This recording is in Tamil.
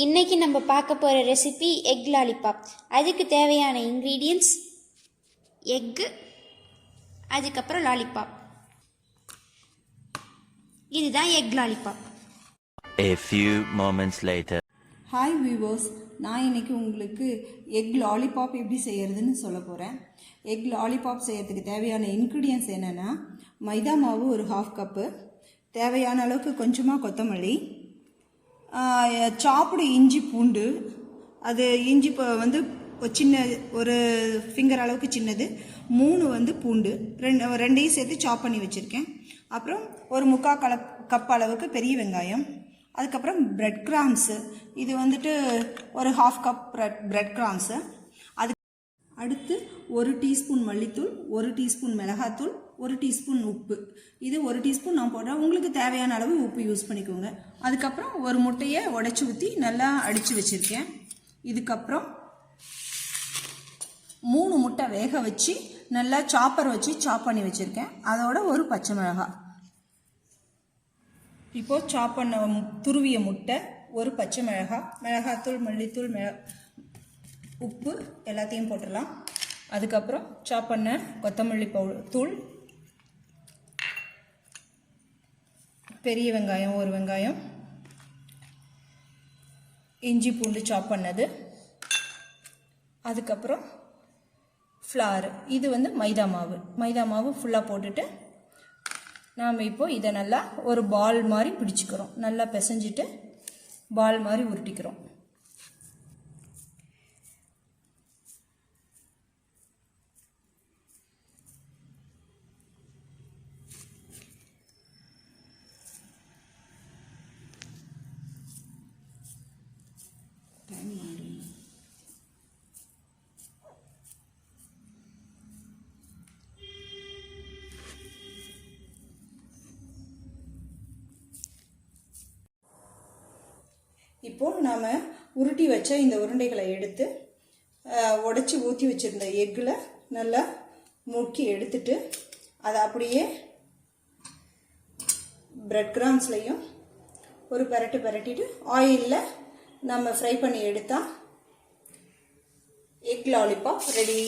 இன்னைக்கு நம்ம பார்க்க போகிற ரெசிபி எக் லாலிபாப். அதுக்கு தேவையான இன்க்ரீடியன்ட்ஸ் எக்கு, அதுக்கப்புறம் லாலிபாப். இதுதான் egg lollipop. A few moments later. Hi viewers, நான் இன்னைக்கு உங்களுக்கு எக் லாலிபாப் எப்படி செய்யறதுன்னு சொல்ல போகிறேன். எக் லாலிபாப் செய்யறதுக்கு தேவையான இன்க்ரீடியன்ட்ஸ் என்னென்னா, மைதா மாவு ஒரு 1/2 கப்பு, தேவையான அளவுக்கு கொஞ்சமாக கொத்தமல்லி, சாப்பிடு இஞ்சி பூண்டு, அது இஞ்சி வந்து சின்ன ஒரு ஃபிங்கர் அளவுக்கு சின்னது, 3 பூண்டு, ரெண்டையும் சேர்த்து சாப் பண்ணி வச்சுருக்கேன். அப்புறம் ஒரு 3/4 கப் அளவுக்கு பெரிய வெங்காயம், அதுக்கப்புறம் பிரெட் கிராம்ஸு, இது ஒரு 1/2 கப் பிரெட் கிராம்ஸு, அடுத்து 1 டீஸ்பூன் மல்லித்தூள், 1 டீஸ்பூன் மிளகாத்தூள், 1 டீஸ்பூன் உப்பு. இது 1 டீஸ்பூன் நான் போடுறேன், உங்களுக்கு தேவையான அளவு உப்பு யூஸ் பண்ணிக்கோங்க. அதுக்கப்புறம் ஒரு முட்டையை உடைச்சி ஊற்றி நல்லா அடித்து வச்சுருக்கேன். இதுக்கப்புறம் 3 முட்டை வேக வச்சு நல்லா சாப்பர் வச்சு சாப் பண்ணி வச்சுருக்கேன். அதோட ஒரு பச்சை மிளகாய். இப்போது சாப் பண்ண துருவிய முட்டை, ஒரு பச்சை மிளகாய், மிளகாத்தூள், மல்லித்தூள், உப்பு எல்லாத்தையும் போட்டுடலாம். அதுக்கப்புறம் சாப் பண்ண கொத்தமல்லி தூள், பெரிய வெங்காயம் ஒரு வெங்காயம், இஞ்சி பூண்டு சாப் பண்ணது, அதுக்கப்புறம் ஃப்ளார், இது மைதா மாவு ஃபுல்லாக போட்டுட்டு நாம் இப்போ இதை நல்லா ஒரு பால் மாதிரி பிடிச்சிக்கிறோம். நல்லா பிசைஞ்சிட்டு பால் மாதிரி உருட்டிக்கிறோம். இப்போ நாம் உருட்டி வச்ச இந்த உருண்டைகளை எடுத்து உடைச்சி ஊற்றி வச்சுருந்த எக்கில் நல்லா முக்கி எடுத்துட்டு அதை அப்படியே பிரெட் கிராம்ஸ்லையும் ஒரு பரட்டிட்டு ஆயிலில் நம்ம ஃப்ரை பண்ணி எடுத்தால் எக் லாலிபாப் ரெடி.